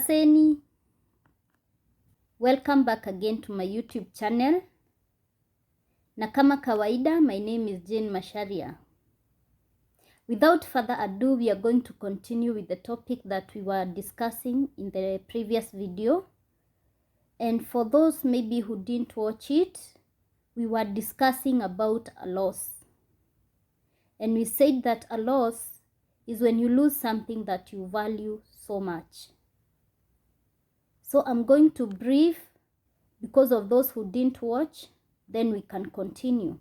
Asanteni. Welcome back again to my YouTube channel. Na kama kawaida, my name is Jane Macharia. Without further ado, we are going to continue with the topic that we were discussing in the previous video. And for those maybe who didn't watch it, we were discussing about a loss. And we said that a loss is when you lose something that you value so much. So I'm going to brief because of those who didn't watch, then we can continue.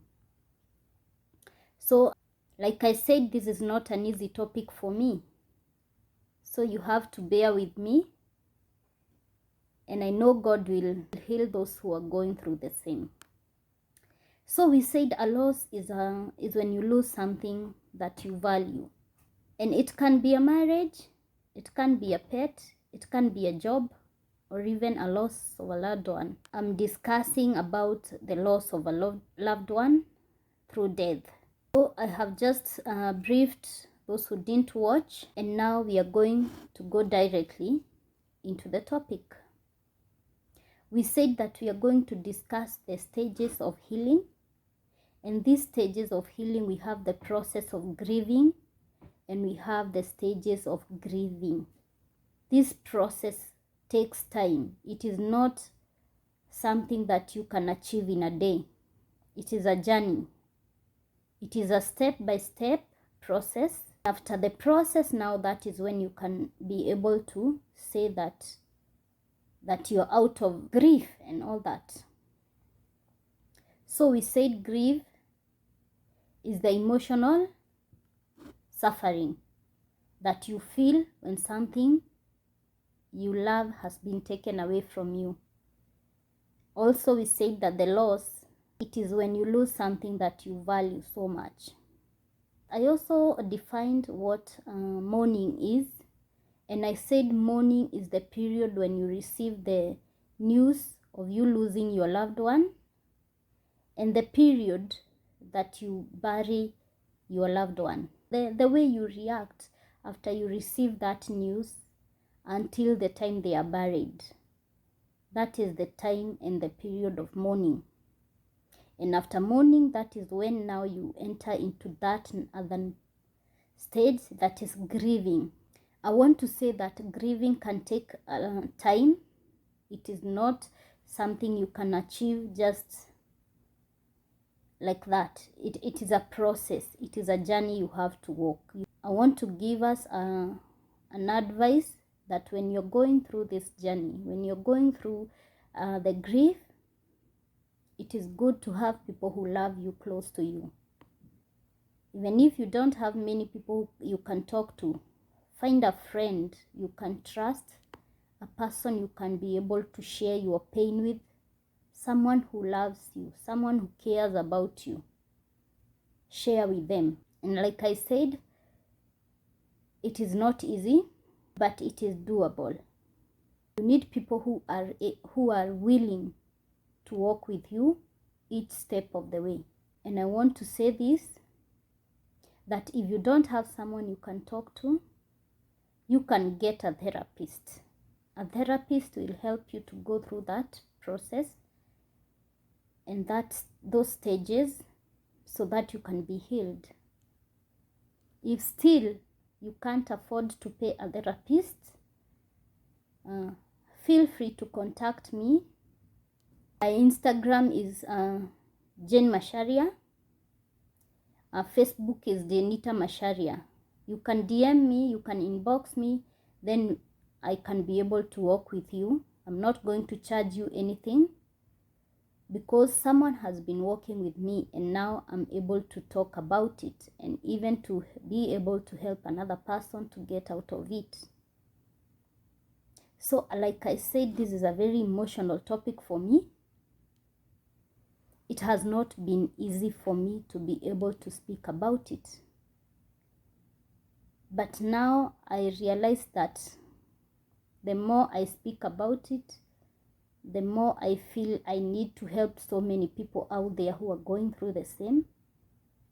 So, like I said, this is not an easy topic for me. So you have to bear with me. And I know God will heal those who are going through the same. So we said a loss is when you lose something that you value. And it can be a marriage, it can be a pet, it can be a job, or even a loss of a loved one. I'm discussing about the loss of a loved one through death. So I have just briefed those who didn't watch, and now we are going to go directly into the topic. We said that we are going to discuss the stages of healing. And these stages of healing, we have the process of grieving and we have the stages of grieving. This process takes time. It is not something that you can achieve in a day. It is a journey. It is a step-by-step process. After the process, now that is when you can be able to say that you're out of grief and all that. So we said grief is the emotional suffering that you feel when something you love has been taken away from you. Also, we said that the loss, it is when you lose something that you value so much. I also defined what mourning is, and I said mourning is the period when you receive the news of you losing your loved one, and the period that you bury your loved one. The way you react after you receive that news until the time they are buried. That is the time and the period of mourning. And after mourning, that is when now you enter into that other stage, that is grieving. I want to say that grieving can take time. It is not something you can achieve just like that. It is a process. It is a journey you have to walk. I want to give us an advice that when you're going through this journey, when you're going through the grief, it is good to have people who love you close to you. Even if you don't have many people you can talk to, find a friend you can trust, a person you can be able to share your pain with, someone who loves you, someone who cares about you. Share with them. And like I said, it is not easy, but it is doable. You need people who are willing to walk with you each step of the way. And I want to say this, that if you don't have someone you can talk to, you can get a therapist. A therapist will help you to go through that process and those stages so that you can be healed. If still you can't afford to pay a therapist, feel free to contact me. My Instagram is Jane Macharia. Facebook is Denita Macharia. You can DM me, you can inbox me, then I can be able to work with you. I'm not going to charge you anything because someone has been working with me and now I'm able to talk about it and even to be able to help another person to get out of it. So like I said, this is a very emotional topic for me. It has not been easy for me to be able to speak about it. But now I realize that the more I speak about it, the more I feel I need to help so many people out there who are going through the same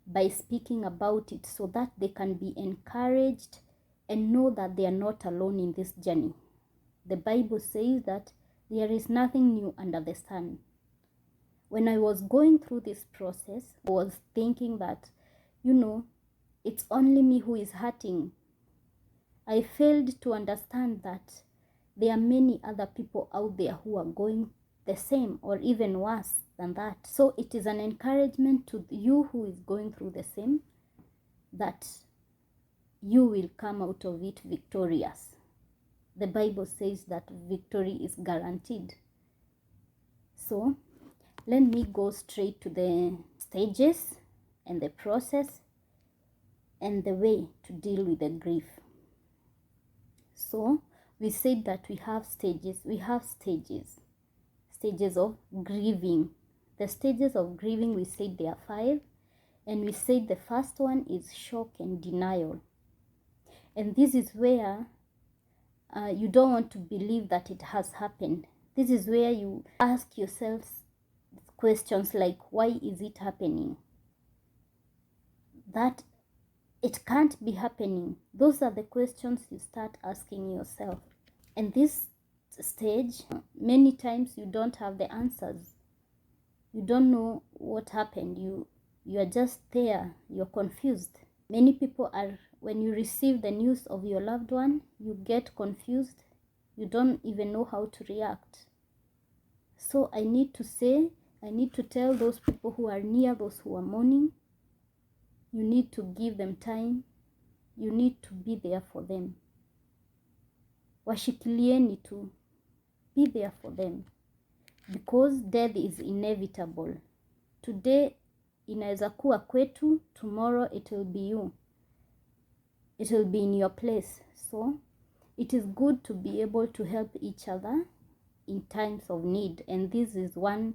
by speaking about it so that they can be encouraged and know that they are not alone in this journey. The Bible says that there is nothing new under the sun. When I was going through this process, I was thinking that, it's only me who is hurting. I failed to understand that there are many other people out there who are going the same or even worse than that. So it is an encouragement to you who is going through the same, that you will come out of it victorious. The Bible says that victory is guaranteed. So let me go straight to the stages and the process and the way to deal with the grief. So we said that we have stages. We have stages of grieving. The stages of grieving, we said there are 5. And we said the first one is shock and denial. And this is where you don't want to believe that it has happened. This is where you ask yourselves questions like, why is it happening? That it can't be happening. Those are the questions you start asking yourself. And this stage, many times you don't have the answers. You don't know what happened. You are just there. You're confused. Many people are, when you receive the news of your loved one, you get confused. You don't even know how to react. So I need to tell those people who are near, those who are mourning, you need to give them time. You need to be there for them. Washikilieni tu. Be there for them. Because death is inevitable. Today inaweza kuwa kwetu, tomorrow it will be you. It will be in your place. So it is good to be able to help each other in times of need. And this is one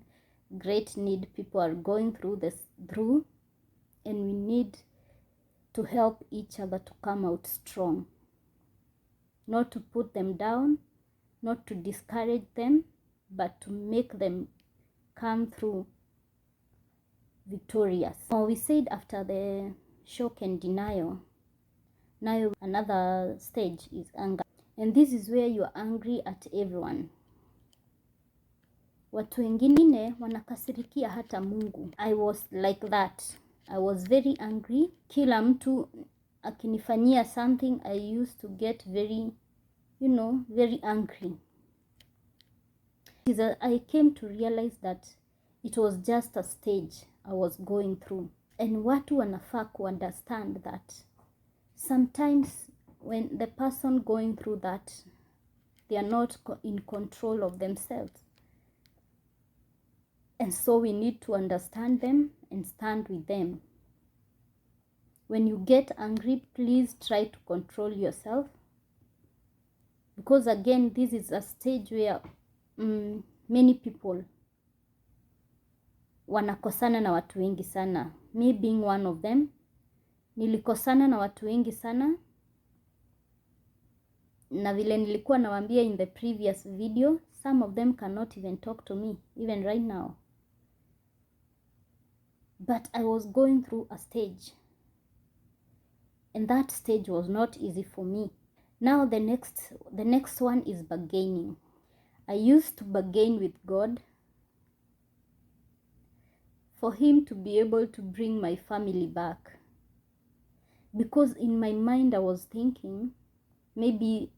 great need people are going through. And we need to help each other to come out strong. Not to put them down, not to discourage them, but to make them come through victorious. Now we said after the shock and denial, now another stage is anger. And this is where you are angry at everyone. Watu wengine wanakasirikia hata Mungu. I was like that. I was very angry. Kila mtu akinifanyia something, I used to get very, very angry. I came to realize that it was just a stage I was going through. And watu wanafaa ku understand that sometimes when the person going through that, they are not in control of themselves. And so we need to understand them and stand with them. When you get angry, please try to control yourself. Because again, this is a stage where many people wanakosana na watu wengi sana. Me being one of them. Nilikosana na watu wengi sana. Na vile nilikuwa nawaambia in the previous video, some of them cannot even talk to me, even right now. But I was going through a stage. And that stage was not easy for me. Now the next one is bargaining. I used to bargain with God for him to be able to bring my family back. Because in my mind I was thinking, maybe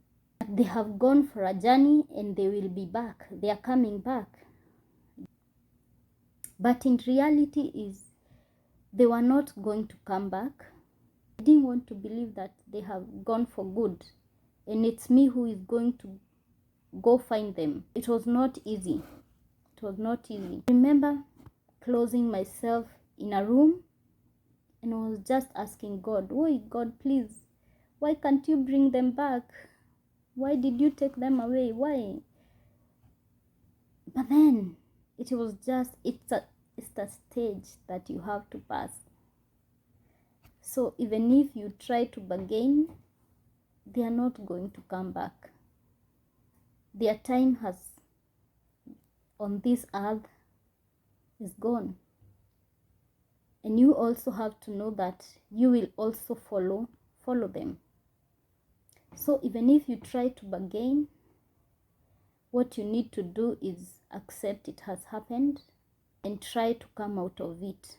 they have gone for a journey and they will be back. They are coming back. But in reality is, they were not going to come back. I didn't want to believe that they have gone for good. And it's me who is going to go find them. It was not easy. It was not easy. I remember closing myself in a room and I was just asking God, why God, please, why can't you bring them back? Why did you take them away? Why? But then it was just, it's a stage that you have to pass. So even if you try to bargain, they are not going to come back. Their time has, on this earth, is gone. And you also have to know that you will also follow them. So even if you try to bargain, What you need to do is accept it has happened and try to come out of it.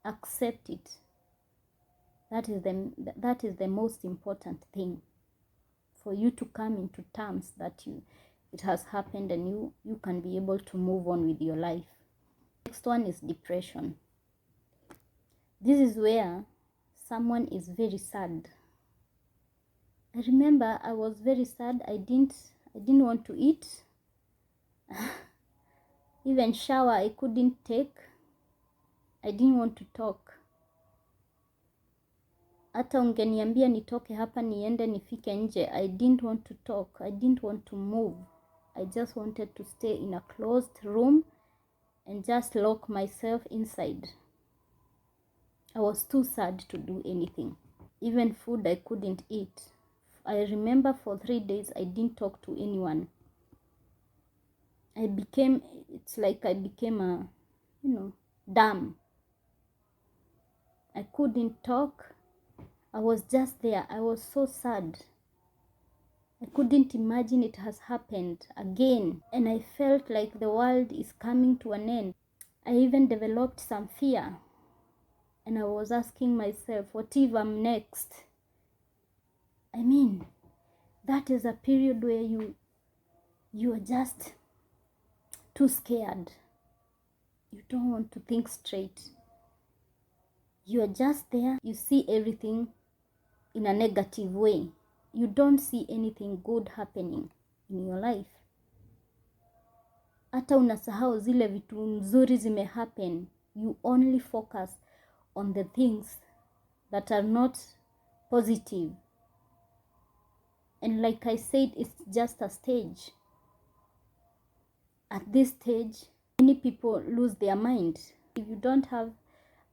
Accept it. That is the most important thing, for you to come into terms that it has happened and you can be able to move on with your life. Next one is depression. This is where someone is very sad. I remember I was very sad. I didn't want to eat. Even shower I couldn't take. I didn't want to talk. Hata ungeniambia nitoke hapa niende nifike nje, I didn't want to talk. I didn't want to move. I just wanted to stay in a closed room and just lock myself inside. I was too sad to do anything. Even food I couldn't eat. I remember for 3 days I didn't talk to anyone. It's like I became a, dumb. I couldn't talk. I was just there. I was so sad. I couldn't imagine it has happened again. And I felt like the world is coming to an end. I even developed some fear. And I was asking myself, what if I'm next? I mean, that is a period where you are just too scared. You don't want to think straight. You are just there. You see everything in a negative way. You don't see anything good happening in your life. Hata unasahau zile vitu nzuri zime happen. You only focus on the things that are not positive. And like I said, it's just a stage. At this stage, many people lose their mind. If you don't have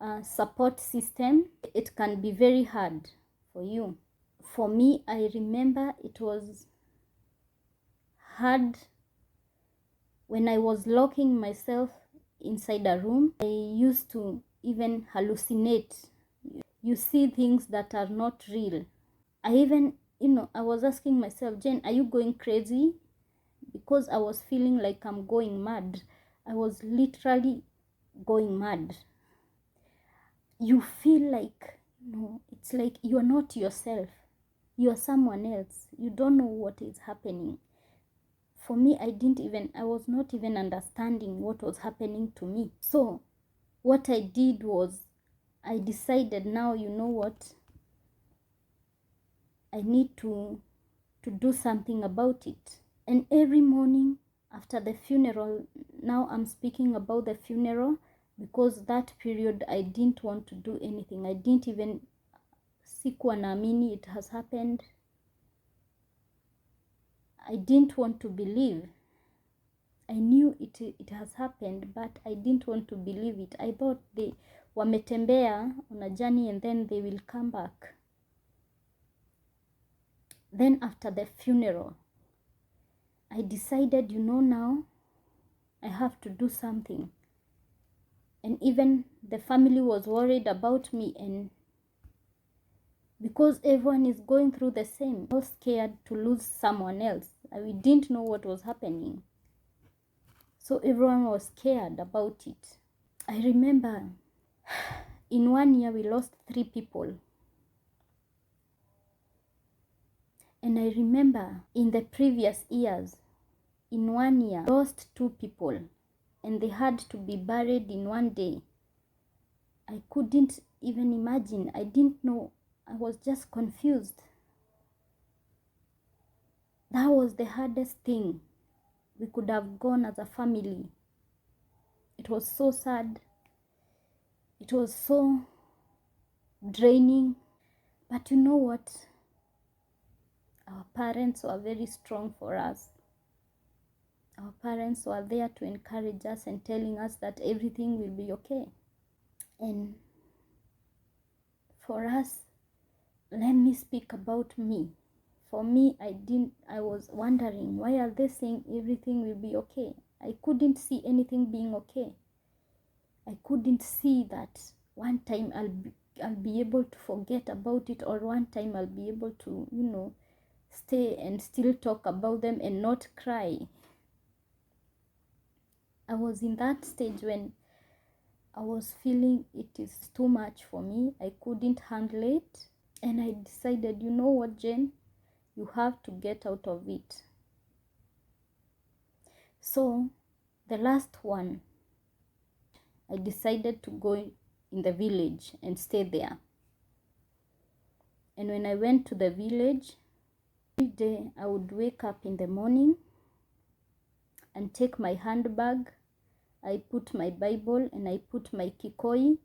a support system, it can be very hard for you. For me, I remember it was hard when I was locking myself inside a room. I used to even hallucinate. You see things that are not real. I even, I was asking myself, Jen, are you going crazy? Because I was feeling like I'm going mad. I was literally going mad. You feel like, it's like you're not yourself. You're someone else. You don't know what is happening. For me, I was not even understanding what was happening to me. So what I did was, I decided now, you know what? I need to do something about it. And every morning after the funeral, now I'm speaking about the funeral, because that period I didn't want to do anything. I didn't even, sikuwa naamini it has happened. I didn't want to believe. I knew it has happened, but I didn't want to believe it. I thought they wametembea on a journey and then they will come back. Then after the funeral, I decided, now I have to do something. And even the family was worried about me, and because everyone is going through the same, I was scared to lose someone else. We didn't know what was happening. So everyone was scared about it. I remember in 1 year we lost 3 people. And I remember in the previous years, in 1 year, lost 2 people. And they had to be buried in 1 day. I couldn't even imagine. I didn't know. I was just confused. That was the hardest thing we could have gone as a family. It was so sad. It was so draining. But you know what? Our parents were very strong for us. Our parents were there to encourage us and telling us that everything will be okay. And for us, let me speak about me. For me, I was wondering, why are they saying everything will be okay? I couldn't see anything being okay. I couldn't see that one time I'll be able to forget about it, or one time I'll be able to, stay and still talk about them and not cry. I was in that stage when I was feeling it is too much for me. I couldn't handle it. And I decided, you know what, Jen? You have to get out of it. So, the last one, I decided to go in the village and stay there. And when I went to the village, every day I would wake up in the morning and take my handbag. I put my Bible and I put my kikoi.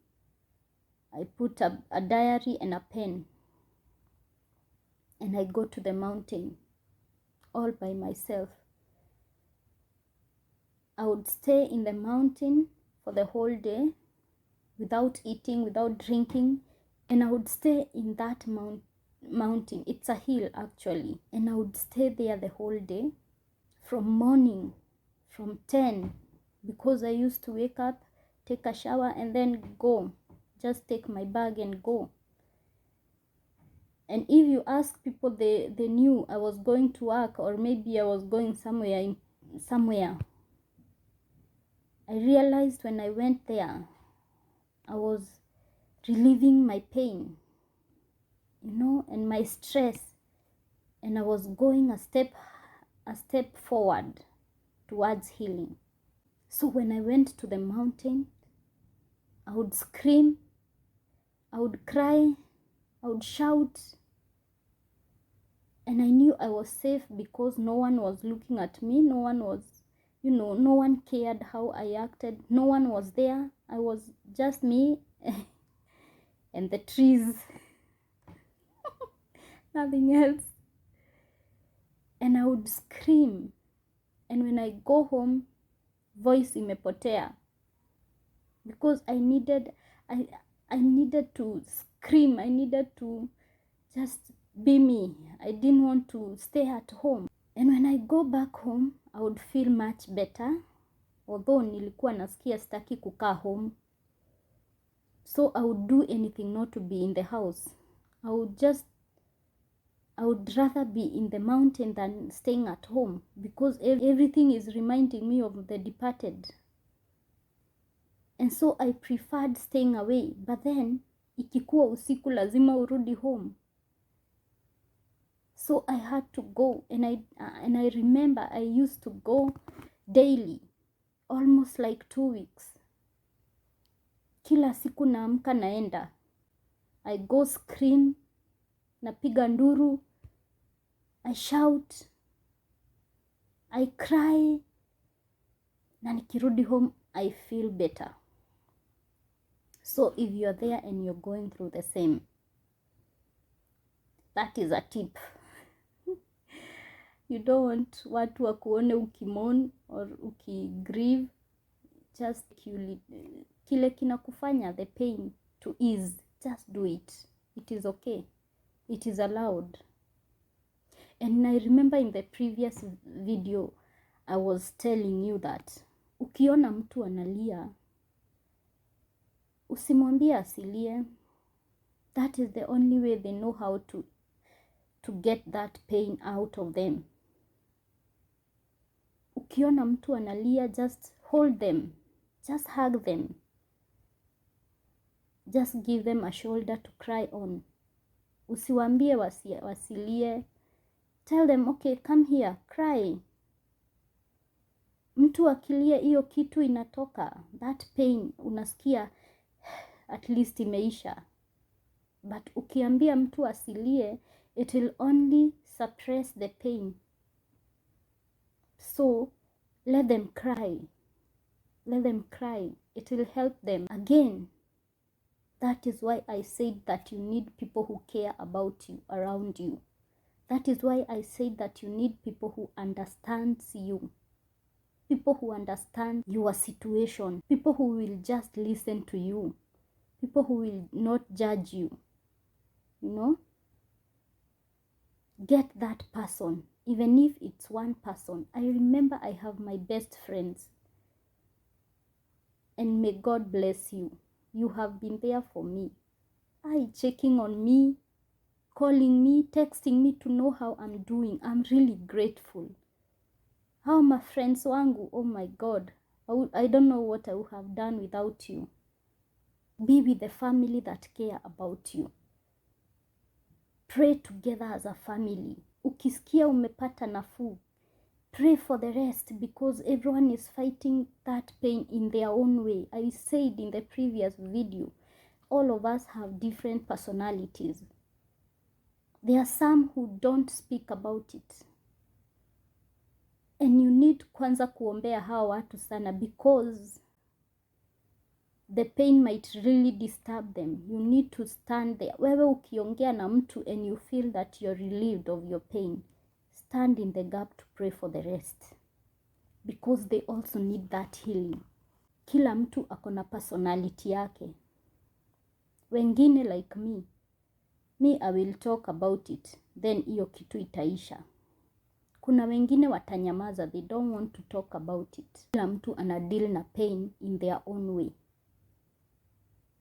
I put a diary and a pen. And I go to the mountain all by myself. I would stay in the mountain for the whole day without eating, without drinking. And I would stay in that mountain. It's a hill actually. And I would stay there the whole day from morning, from 10, because I used to wake up, take a shower and then go. Just take my bag and go. And if you ask people, they knew I was going to work, or maybe I was going somewhere. I realized when I went there, I was relieving my pain, and my stress, and I was going a step forward towards healing. So when I went to the mountain, I would scream, I would cry, I would shout, and I knew I was safe because no one was looking at me. No one was, no one cared how I acted. No one was there. I was just me and the trees. Nothing else. And I would scream. And when I go home, voice imepotea. Because I needed to scream. I needed to just be me. I didn't want to stay at home. And when I go back home, I would feel much better. Although nilikuwa nasikia sitaki kukaa home. So I would do anything not to be in the house. I would rather be in the mountain than staying at home, because everything is reminding me of the departed. And so I preferred staying away. But then, ikikuwa usiku lazima urudi home. So I had to go, and I remember I used to go daily, almost like 2 weeks. Kila siku naamka naenda. I go scream, napiga nduru, I shout, I cry, na nikirudi home I feel better. So if you're there and you're going through the same, that is a tip. You don't want watu wakuone ukimourn or ukigrieve. Just kile kinakufanya the pain to ease, just do it. It is okay. It is allowed. And I remember in the previous video I was telling you that ukiona mtu analia, usimwambie asilie. That is the only way they know how to get that pain out of them. Ukiona mtu analia, just hold them. Just hug them. Just give them a shoulder to cry on. Usiwaambie wasilie. Tell them, okay, come here, cry. Mtu akilia, hiyo kitu inatoka. That pain, unasikia, at least imeisha. But ukiambia mtu asilie, it will only suppress the pain. So, let them cry. Let them cry. It will help them. Again, that is why I said that you need people who care about you, around you. That is why I said that you need people who understand you. People who understand your situation. People who will just listen to you. People who will not judge you. Get that person. Even if it's one person. I remember I have my best friends. And may God bless you. You have been there for me. Checking on me, calling me, texting me to know how I'm doing. I'm really grateful. How my friends wangu, oh my God. I don't know what I would have done without you. Be with the family that care about you. Pray together as a family. Ukisikia umepata nafuu, pray for the rest, because everyone is fighting that pain in their own way. I said in the previous video, all of us have different personalities. There are some who don't speak about it. And you need kwanza kuombea hawa watu sana, because the pain might really disturb them. You need to stand there. Wewe ukiongea na mtu and you feel that you're relieved of your pain, stand in the gap to pray for the rest, because they also need that healing. Kila mtu akona personality yake. Wengine like me I will talk about it, then hiyo kitu itaisha. Kuna wengine watanyamaza, they don't want to talk about it. Kila mtu ana deal na pain in their own way.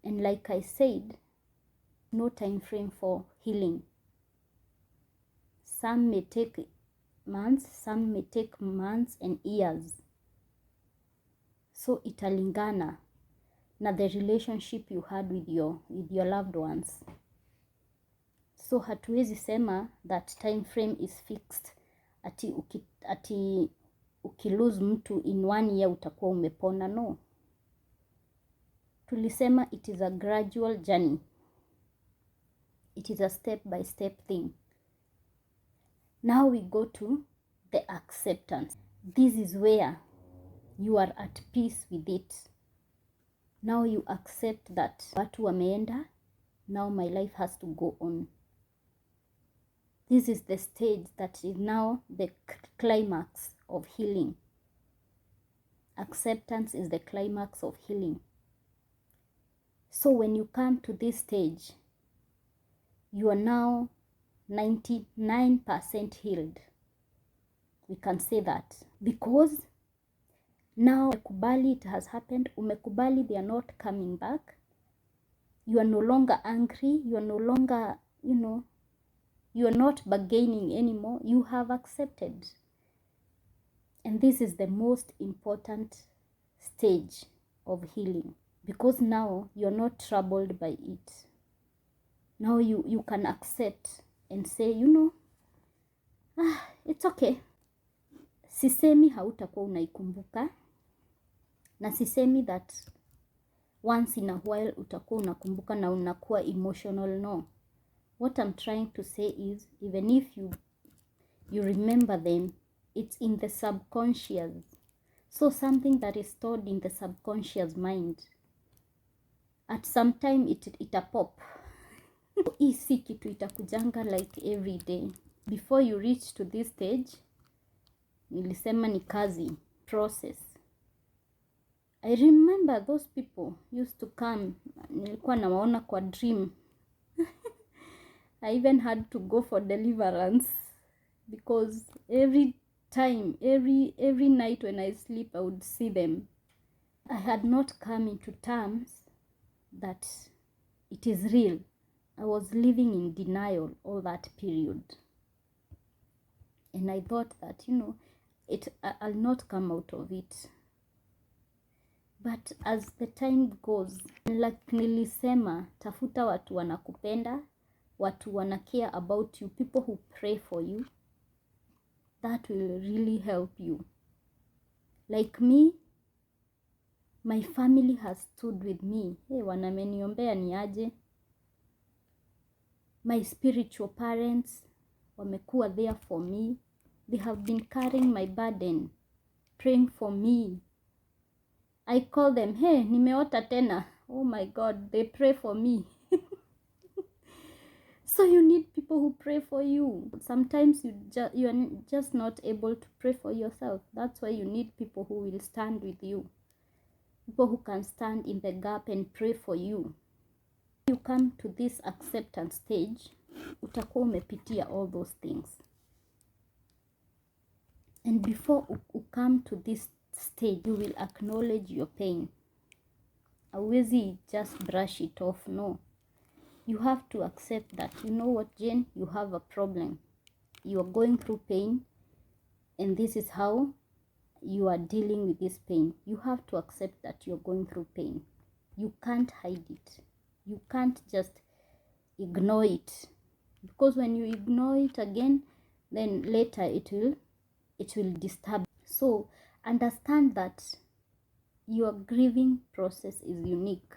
And like I said, no time frame for healing. Some may take months, some may take months and years. So italingana na the relationship you had with your loved ones. So hatuwezi sema that time frame is fixed. Ati ukilose mtu in 1 year utakuwa umepona. No. Tulisema it is a gradual journey. It is a step by step thing. Now we go to the acceptance. This is where you are at peace with it. Now you accept that watu wameenda, now my life has to go on. This is the stage that is now the climax of healing. Acceptance is the climax of healing. So when you come to this stage, you are now 99% healed. We can say that. Because now umekubali it has happened. Umekubali they are not coming back. You are no longer angry. You are no longer, you are not bargaining anymore. You have accepted. And this is the most important stage of healing. Because now you're not troubled by it. Now you can accept and say, it's okay. Sisemi hautakuwa unaikumbuka. Na sisemi that once in a while utakuwa unakumbuka na unakuwa emotional. No. What I'm trying to say is, even if you remember them, it's in the subconscious. So something that is stored in the subconscious mind, at some time it a pop. Hii si kitu itakujanga like every day. Before you reach to this stage, nilisema ni kazi, process. I remember those people used to come. Nilikuwa nawaona kwa dream. I even had to go for deliverance, because every time, every night when I sleep, I would see them. I had not come into terms that it is real. I was living in denial all that period. And I thought that, I'll not come out of it. But as the time goes, like nilisema, tafuta watu wanakupenda, watu wana care about you, people who pray for you. That will really help you. Like me, my family has stood with me. Wanameniombea ni aje. My spiritual parents wamekuwa there for me. They have been carrying my burden, praying for me. I call them, nimeota tena. Oh my God, they pray for me. So you need people who pray for you. Sometimes you are just not able to pray for yourself. That's why you need people who will stand with you. People who can stand in the gap and pray for you. You come to this acceptance stage, utakuwa umepitia all those things. And before you come to this stage, you will acknowledge your pain. Hauwezi just brush it off, no. You have to accept that, you know what, Jane, you have a problem. You are going through pain, and this is how you are dealing with this pain, you have to accept that you're going through pain. You can't hide it. You can't just ignore it, because when you ignore it again, then later it will disturb. So understand that your grieving process is unique.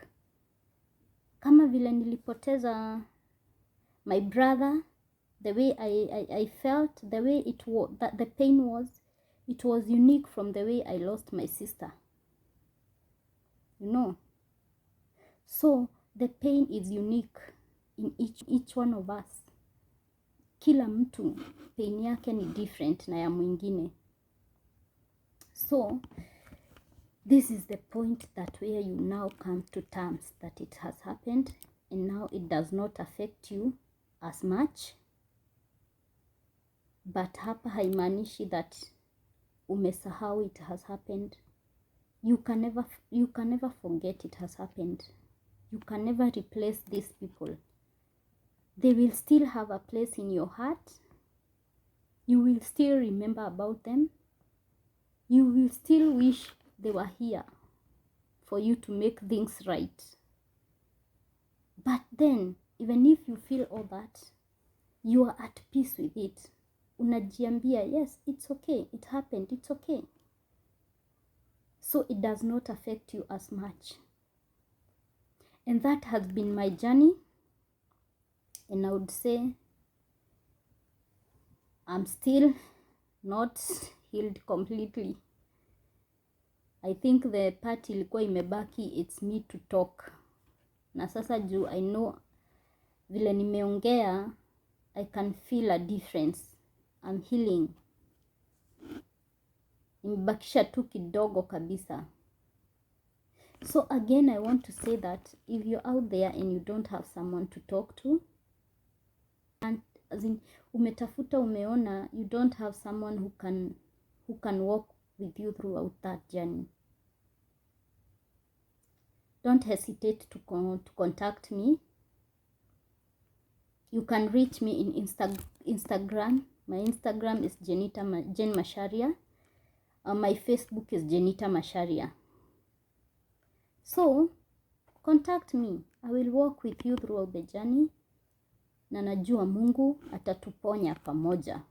Kama vile nilipoteza my brother, the way I felt, the way it was, that the pain was, it was unique from the way I lost my sister, you know. So the pain is unique in each one of us. Kila mtu pain yake ni different na ya mwingine. So this is the point that where you now come to terms that it has happened, and now it does not affect you as much. But hapa haimaanishi that umesahau it has happened. You can never forget it has happened. You can never replace these people. They will still have a place in your heart. You will still remember about them. You will still wish they were here for you to make things right. But then, even if you feel all that, you are at peace with it. Unajiambia, yes, it's okay, it happened, it's okay. So it does not affect you as much. And that has been my journey. And I would say I'm still not healed completely. I think the part ilikuwa imebaki, it's me to talk. Na sasa juu I know vile nimeongea, I can feel a difference. I'm healing. Nimebakisha tu kidogo kabisa. So again, I want to say that if you're out there and you don't have someone to talk to, and as in umetafuta, umeona, you don't have someone who can walk with you throughout that journey, don't hesitate to contact me. You can reach me in Instagram. My Instagram is Jen Macharia. My Facebook is Jenita Macharia. So contact me. I will walk with you throughout the journey. Na najua Mungu atatuponya pamoja.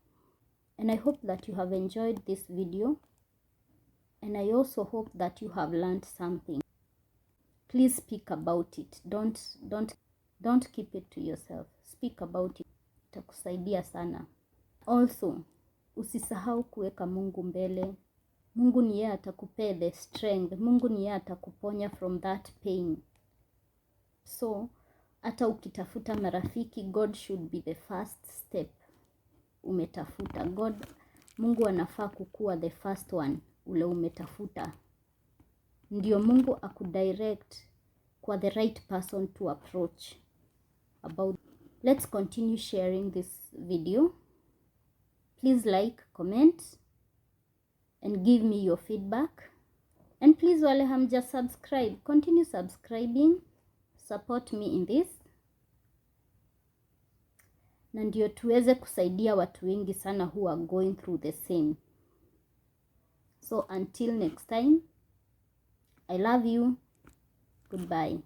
And I hope that you have enjoyed this video. And I also hope that you have learned something. Please speak about it. Don't keep it to yourself. Speak about it. Itakusaidia sana. Also, usisahau kuweka Mungu mbele. Mungu ni yeye atakupea the strength. Mungu ni yeye atakuponya from that pain. So, hata ukitafuta marafiki, God should be the first step. Umetafuta Mungu anafaa kukuwa the first one ule umetafuta. Ndio Mungu akudirect kwa the right person to approach about. Let's continue sharing this video. Please like, comment, and give me your feedback. And please, wale hamja subscribe, continue subscribing. Support me in this. Na ndio tuweze kusaidia watu wengi sana who are going through the same. So until next time, I love you. Goodbye.